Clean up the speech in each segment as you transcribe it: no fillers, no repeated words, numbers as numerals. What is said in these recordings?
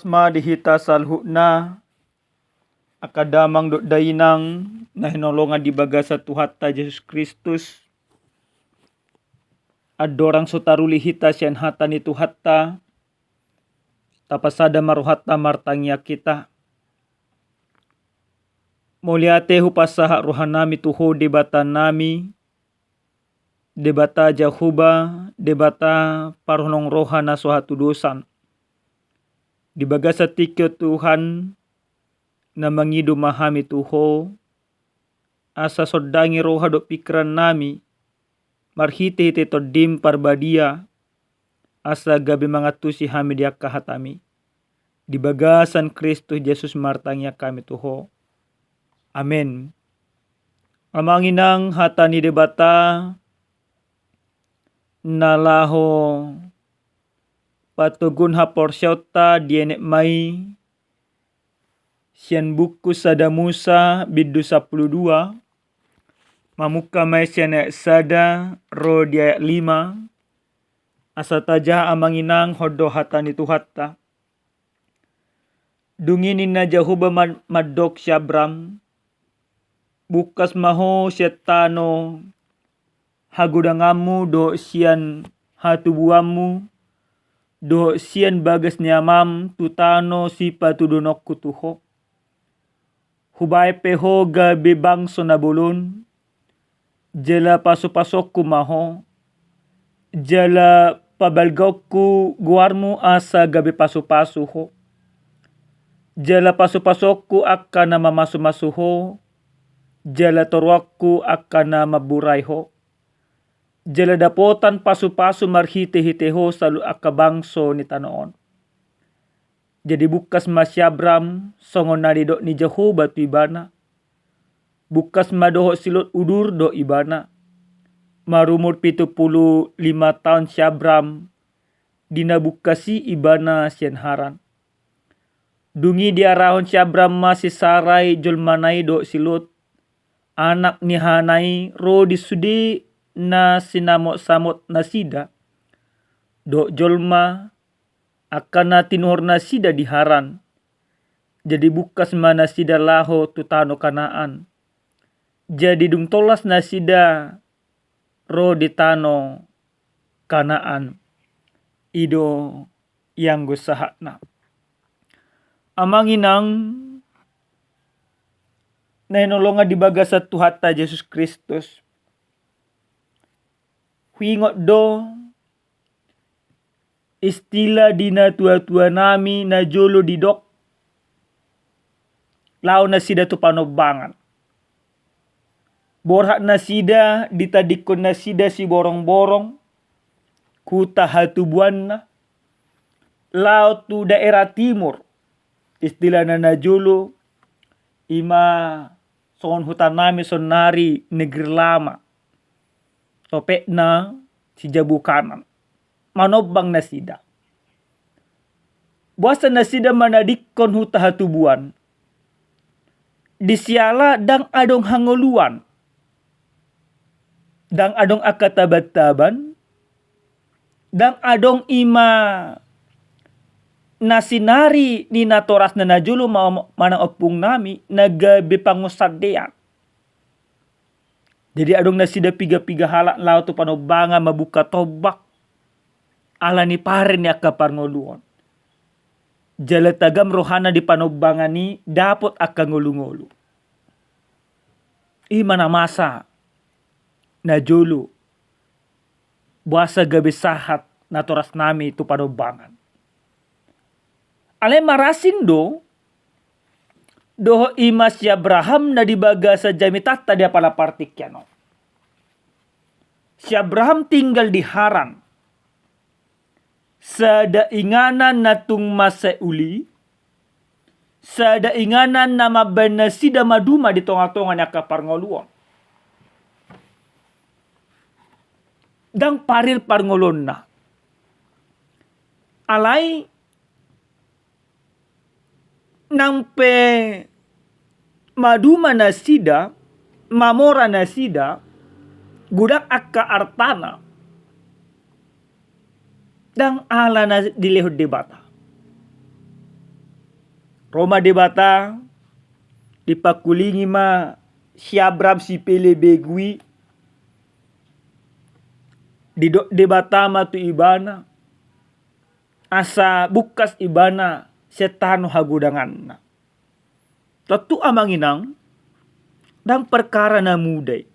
Sma dihita salhuna akadamang do dainang na hinolongan di baga sa Tuhatta Yesus Kristus. Adorang sotaruli hita siyan hata ni Tuhatta tapasada maruhatta martangya kita. Muliate hupasaha rohanami tuho debata nami, debata Jahuba, debata parhonong rohana suatu dosan. Di baga sa tikyo Tuhan na mangidu mahami tuho, asa sodangi roha do pikiran nami, marhite-hite to dim parbadia, asa gabi mangatusi hami dia kahatami. Di bagasan Kristus Yesus martangya kami tuho. Amen. Amanginang hata ni debata nalaho patugun haporsyauta dienek mai sian buku sada Musa bidu 12 mamuka mai sian sada ro di ayat 5 asa tajah amanginang hodo hata ni Tuhatta. Dunginin na Jahuba madok syabram bukas maho syetano hagudangamu do sian hatubuamu do sian bagas niamam tutano sipa tudunok kutuho. Hubay peho gabi bangso na bulun jala pasok-pasok maho jala pabalgok guarmu asa gabi paso-paso jala pasok-pasok akka na mamaso-masuho jala torwakku akka na maburay ho. Jala dapotan pasu-pasu marhite-hite ho salu akka bangso ni tanoon. Jadi bukas masyabram songon nadido ni Jehovah tu ibana. Bukas madoho silot udur do ibana. Marumur 75 tahun syabram dina bukasi ibana sian haran. Dungi diarahon syabram masih sarai julmanai do silot. Anak ni hanai ro disudi na sinamot-samot nasida. Do jolma akan na tinuhor nasida diharan. Jadi bukas mana sida laho tutano kanaan. Jadi dung tolas nasida ro ditano kanaan. Ido yang gusahakna. Amanginang na hinolongan di baga sa Tuhatta Yesus Kristus. Huingot do istilah dina tua-tua nami na jolo didok. Lao na sida tu panobangan. Borhak na sida ditadikon na sida si borong-borong. Kuta hatubuan na. Lao tu daerah timur. Istilah na jolo ima son hutan nami son nari negeri lama. Topek na si jabu kanan. Manobang na sida. Buasa na sida manadikon huta hatubuan. Disiala dang adong hangoluan. Dang adong akatabat-taban. Dang adong ima nasinari ni natoras na najulo manang opung nami nagabi pangusadean. Jadi adong nasida piga-piga halak lao tu panobanga mabuka tobak. Ala ni pare ni akaparngoluon. Jala tagam rohana di panobanga ni dapot akangulu-ngulu. Imana masa najulo. Buasa gabi sahat natoras nami tu panobangan. Ale marasing do ima si Abraham na dibaga sa jamitata dia pala partikyano. Si Abraham tinggal di Haran. Sa dainganan na tung masauli. Sa dainganan na mabanasida maduma di tonga-tonga niya kaparngoluan. Dang paril parngolon na. Alay nampe maduma na sida, mamora na sida, gudak akka artana. Dang ala na dilehod debata. Roma debata dipakulingi ma si Abram si pele begui di debata ma tu ibana asa bukas ibana setano hagudangan. Tentu amanginang dan perkara na mudai.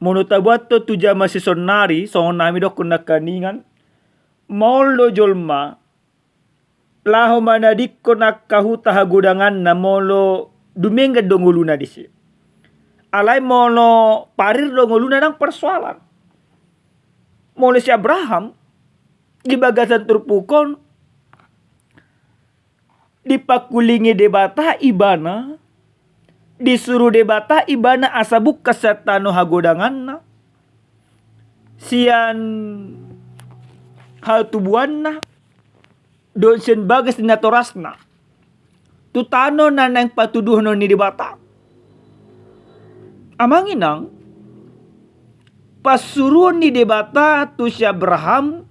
Monotabato tu jama sisonari songon nami do kuna kaningan molo jolma laho manadikko nakahuta hagudangan na molo dumengga dongoluna disi. Alai molo parir dongoluna nang persoalan. Molo si Abraham di bagasan turpukon dipakulingi debata ibana disuruh debata ibana asabuk kesatano hagodanganna sian hal tubuanna dosen bagas dinatorasna tutano na nang patuduhno ni debata amanginang pasuruan ni debata tu si Abraham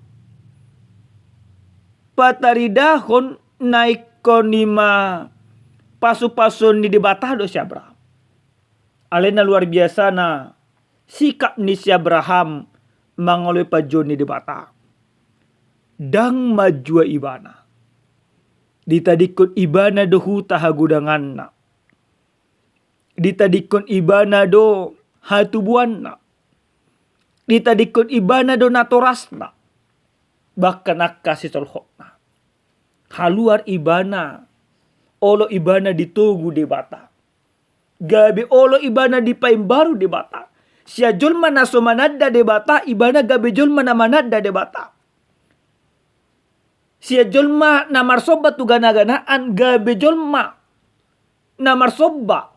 pataridahon naik konima pasu-pasun ni debata do si Abraham. Alena luar biasa na sikap ni si Abraham mangoloi pajon ni debata. Dang majua ibana. Ditadikon ibana do huta hagudanganna. Ditadikon ibana do hatubuanna. Ditadikon ibana do natorasna. Bahkan akasi solhokna. Haluar ibana. Olo ibana ditugu debata. Gabi olo ibana dipaimbaru debata. Sia jolma na somanada debata. Ibana gabi jolma na manada debata. Sia jolma na marsoba tu gana-ganaan. Gabi jolma na marsoba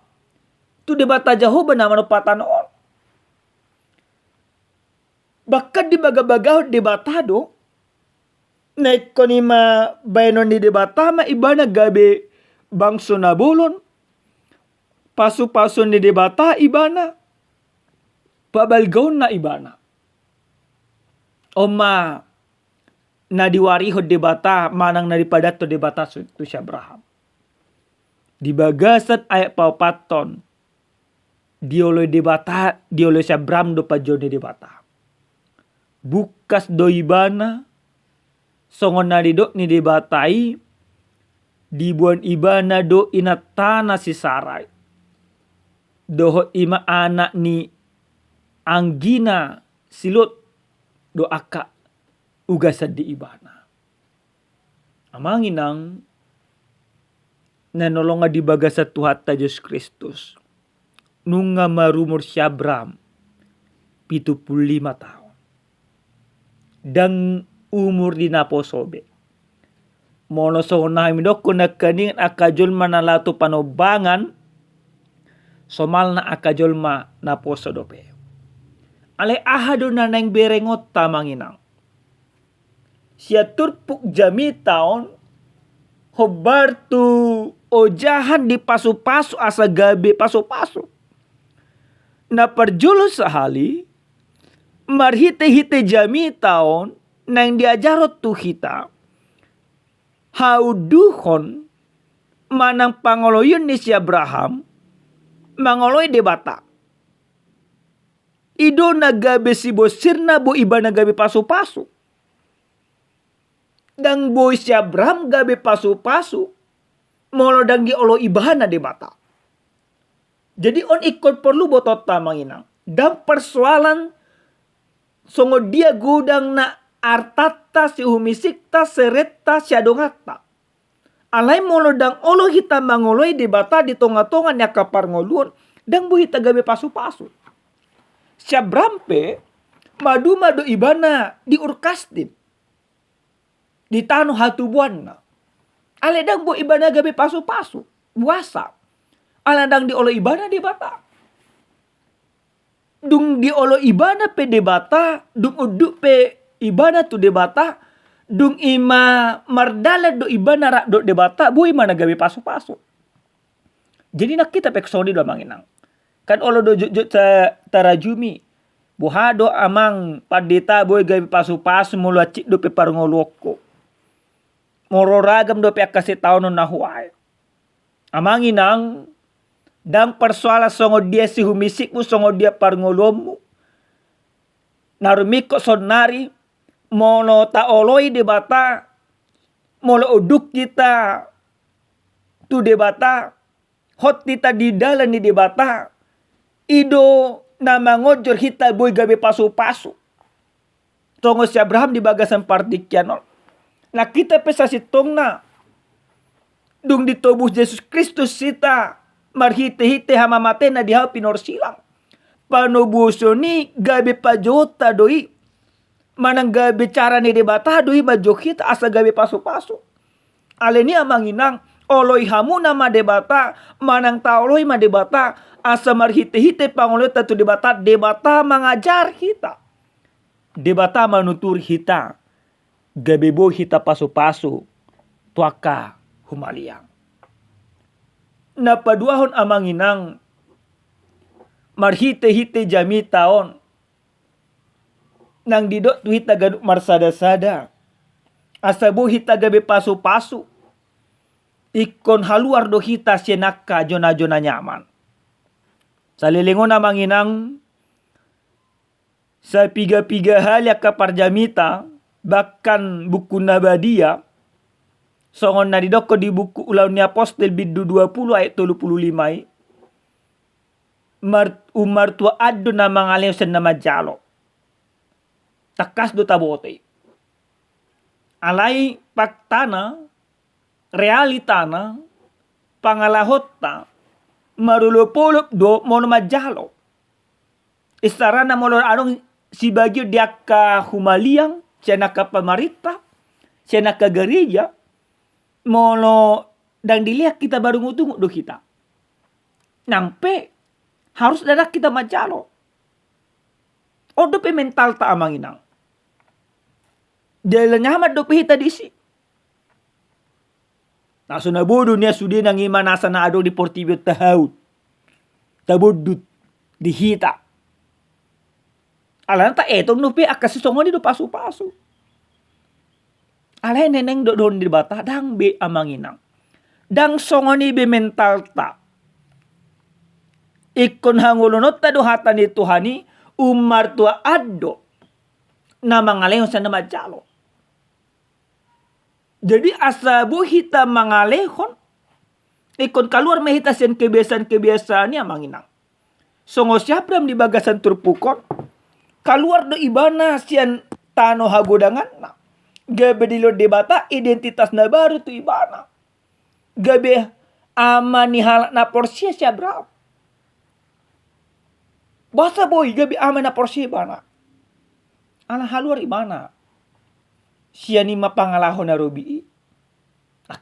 tu debata Jehovah na manupatan on. Bahkan di baga-baga debata do. Naik konima bayanon di debata ma ibana gabi bangso na bulon. Pasu-pasu ni debata ibana. Pabalgaon na ibana. Oma na diwariho debata manang naripadato debata tu si Abraham. Di bagasat ayat paupaton. Dioloy debata. Dioloy si Abraham do pajon ni debata. Bukas do ibana. Songon nadidok ni debatai. Dibuan ibana do inatana si Sarai. Doho ima anak ni Anggina silut do aka ugasad di ibana. Amanginang nanolonga di bagasat Tuhata Yesus Kristus. Nunga marumur si Abram 75 tahun. Dan umur di naposobe. Mono songonah midok kuna kaning akajol manalato panobangan somal na akajol ma naposo dope. Ale ahado na nang berengot tamanginang. Siya turpuk jami taon hobar tu ojahan di pasu-pasu asa gabi pasu-pasu. Na perjulo sahali marhite-hite jami taon nang diajarot tu hita. Hauduhon manang pangoloyon ni si Abraham mangoloy debata. Ido nagabe si bosirna bo iba nagabe pasu-pasu. Dang boy si Abraham gabe pasu-pasu. Molo dang di olo ibana debata. Jadi on ikut perlu botot tamanginang. Dan persoalan songo dia gudang na artata si humisikta seretta si adongata. Alay molo dang olo hita mangoloy debata di tonga-tonga niya kapar ngolun. Dang bu hita gabe pasu-pasu. Siya brampe madu-madu ibana di urkastin. Di tano hatubuan na. Alay dang bu ibana gabe pasu-pasu. Buasa. Alay dang di olo ibana debata. Dung di olo ibana pe debata. Dung uduk pe ibana tu debata. Dung ima mardala do ibana rak do debata. Bu imana gabi pasu-pasu. Jadi nak kita peksoni do manginang. Kan olo do jut tarajumi. Buhado amang padeta boy gabi pasu-pasu mulu acik do pe parngoloko. mororagam do pe kasih tahu na huai. Amanginang dang persoalan songo dia si humisikmu songo dia parngolomu. Narumiko sonari mono taoloi debata molo uduk kita tu debata hot kita di dalam di debata ido nama ngojor kita boy gabe pasu-pasu. Tongo si Abraham di bagasan partikianol. Nah kita pesa si tongna dung ditobus Yesus Kristus kita marhite-hite hama matena di hal pinor silang. Panobuso ni gabe pajota doi. Manang gabe cara ni debata doi bajo kita asa gabe pasu-pasu. Aleni amanginang oloi hamu nama debata. Manang taoloi ma debata. Asa marhite-hite pangoloi tatu debata. Debata mengajar kita. Debata manutur kita. Gabe bo kita pasu-pasu. Tuaka humaliang. Napaduahon amanginang marhite-hite jami taon. Nang didok tu hita gaduk marsada-sada. Asabu hita gabe pasu-pasu. Ikon haluar do hita senaka jona-jona nyaman. Salilingon na manginang sa piga-piga hal ya kapar jamita. Bahkan buku Nabadia. Songon na didok di buku Ulau ni Apostel bidu 20 ayat 35. Umar tua adu na mga lew sa nama jalo. Takas do tabote. Alay paktana, realitana, pangalahota, marulupulup do mono majalo. Istarana molo anong si bagyo diaka humaliang, siya naka pamarita, siya naka gereja, molo dang dilihat kita baru ngutungu do kita. Nampe harus dadak kita majalo. Odo pe mental ta amanginang. Dahil nyamat do pe hita disi. Naso na bodo niya sudi nang imanasa na ado di portibio tahaut. Tabudut di hita. Alam ta etong no pe akasi songo di do pasu-pasu. Alay neneng do don di bata dang be amanginang. Dang songo ni be mental ta. Ikon hangulunot ta duhatan ni Tuhani umar tua ado na mangalehon sa nama jalo. Jadi asabu hita mangalehon ikon kaluar mahita sen kebiasaan-kebiasaan niya manginang. Songo siapram di bagasan turpukon kaluar do ibana sian tano hagodangan na. Gabe dilo debata identitas na baru tu ibana. Gabe ama ni halak na porsia siya berapa. Basa boy gabi aman na porsi bana. Ala haluar ibana. Siya ni mapangalahon na rubi.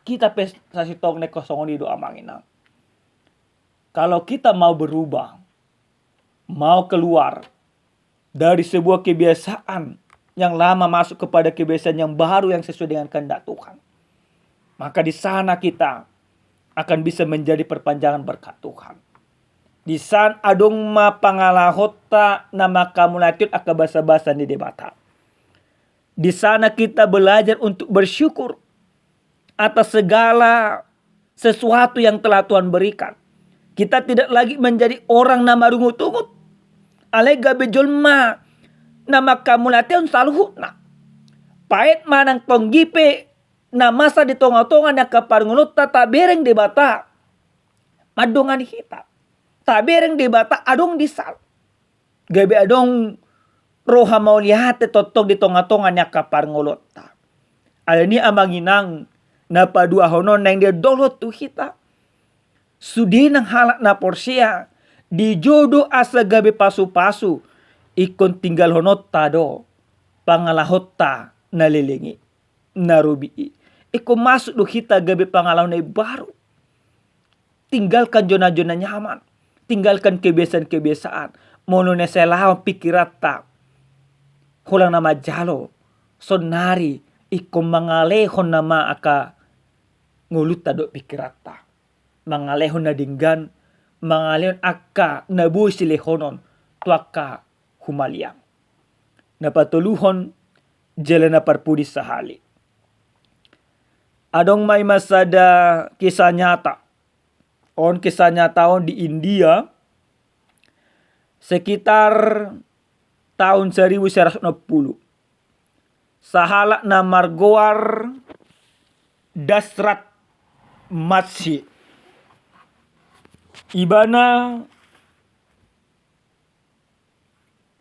Kita pes sa sitong ne kosongon do amanginang. Kalau kita mau berubah, mau keluar dari sebuah kebiasaan yang lama masuk kepada kebiasaan yang baru yang sesuai dengan kehendak Tuhan, maka di sana kita akan bisa menjadi perpanjangan berkat Tuhan. Di san adong mapangalahota na makamulatid akabasa-basa ni debata. Di sana kita belajar untuk bersyukur atas segala sesuatu yang telah Tuhan berikan. Kita tidak lagi menjadi orang na marungut-ungut. Alega bejolma na makamulatid saluhut na. Pait manang tonggipe na masa di tonga-tonga na kaparngunut tatabereng debata. Madongan kita. Tabereng debata adong disal. Gabi adong roha mau lihat totok di tonga-tonga niya kaparngolota. Alani amanginang napadua honon nang dia dolot tu kita. Sudi nang halak na porsia. Di jodo asa gabi pasu-pasu. Ikon tinggal honot tado. Pangalahota nalilingi. Narubii. Ikon masuk do kita gabi pangalahon na baru. Tinggalkan zona-zona nyaman. Tinggalkan kebiasaan-kebiasaan. Mono na selawan pikirata. Hulang nama jalo. Sonari. Iko mangalehon nama aka. Nguluta do pikirata. Mangalehon na dinggan. Mangalehon aka nabuhi silehonon. Tuaka humaliang. Napatuluhon. Jala na parpudi sahali. Adong may masada kisah nyata. Kisah nyata di India sekitar tahun 1960. Sahalak na margoar Dasrat Masjid. Ibana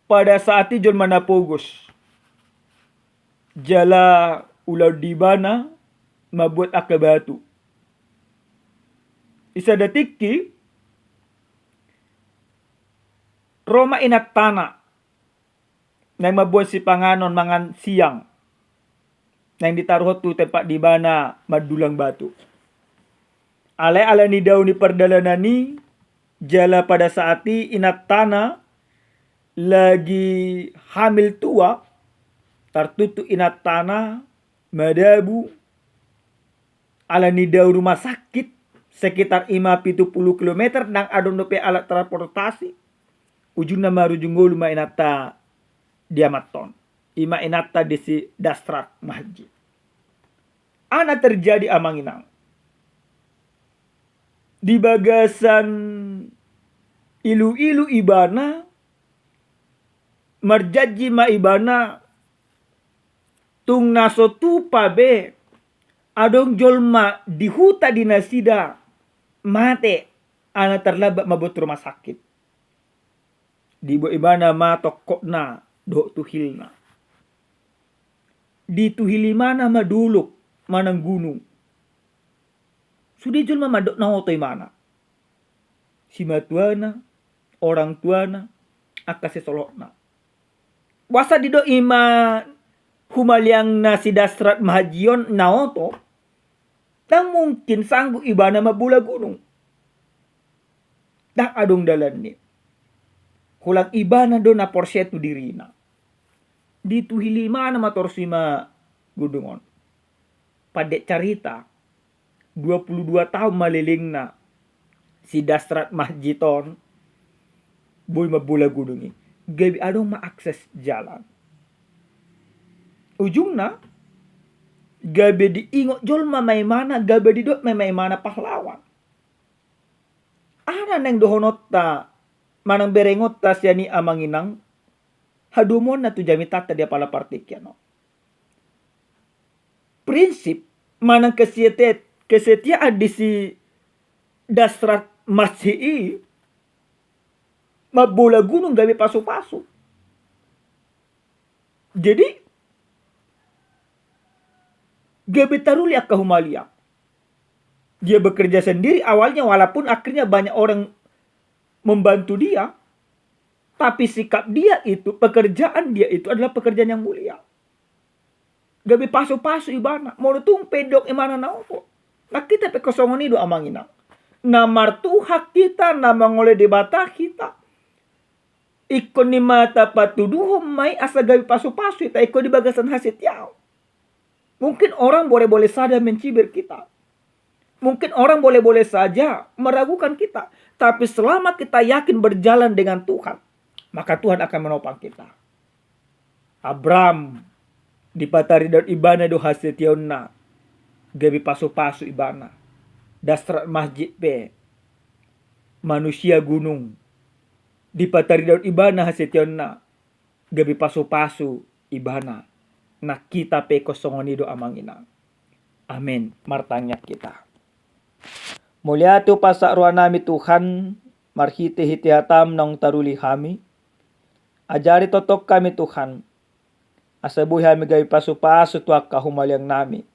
pada saat ijon manapogos. Jala ular dibana mabuat akabatu. Isa detikki Roma inat tanah na mabuat si panganon mangan siang na ditaruh tu tempat di bana madulang batu. Ala ni daw ni perdalanan ni jala pada saat inat tanah lagi hamil tua tertutup inat tanah madabu ala ni daw rumah sakit sekitar 50 km nang adon dope alat transportasi ujung nama rujungolu ma inata diamaton ima inata desi Dasrat Masjid. Ana terjadi amanginang di bagasan ilu-ilu ibana marjaji ma ibana tung naso tupa be adong jolma di huta dinasida mate ana terlabat mabot rumah sakit. Di bo ibana ma tokok na do tuhilna. Di tuhili mana maduluk manang gunung. Sudi jolma madok na otoy mana. Si matuana, orang tuana, akase solokna. Wasa dido ima humaliang na si Dasrat Mahajion na oto, nang mungkin sanggup ibana mabula gunung. Dak adong dalan ni. Kulang ibana do na porsetu dirina. Dituhili mana matorsima gudungon. Padek carita 22 tahun maliling na si Dasrat Masjiton boy mabula gunungi. Gabi adong maakses jalan. Ujungna gabi diingot jolma may mana gabi didot may mana pahlawan. Ana neng dohonot ta manang berengot ta siya ni amanginang hadumon na tu jami tata dia pala partikyano. Prinsip manang kesetiaan di si Dasrat Masjid mabula gunung gabi pasu-pasu. Jadi gabi taruli ak kahumalia. Dia bekerja sendiri awalnya walaupun akhirnya banyak orang membantu dia. Tapi sikap dia itu, pekerjaan dia itu adalah pekerjaan yang mulia. Gabi pasu-pasu ibana. Mau tung pedok imana na opo. Nah kita pekosongon itu amangina. Namar tuhak kita, nama ngole debata kita. Ikon ni mata patuduhom may asa gabi pasu-pasu ita ikon di bagasan hasit yao. Mungkin orang boleh-boleh saja mencibir kita. Mungkin orang boleh-boleh saja meragukan kita. Tapi selama kita yakin berjalan dengan Tuhan, maka Tuhan akan menopang kita. Abraham dipatari dan ibana do hasil tiona. Gabi pasu-pasu ibana. Dasrat Masjid pe. Manusia gunung. Dipatari dan ibana hasil tiona. Gabi pasu-pasu ibana. Nah kita pe kosongon do amangina. Amin. Martanya kita. Mulia tu pasak ruang nami Tuhan. Marhiti-hiti hatam nong taruli kami. Ajari totok kami Tuhan. Asabuhi kami gabi pasu-pasu tuak kahumaliang nami.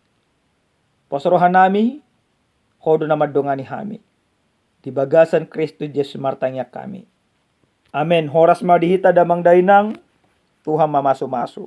Posrohan nami. Kodo na madongani kami. Di bagasan Kristus Yesus martanya kami. Amin. Horas madihita damang dainang. Tuhan mamasu-masu.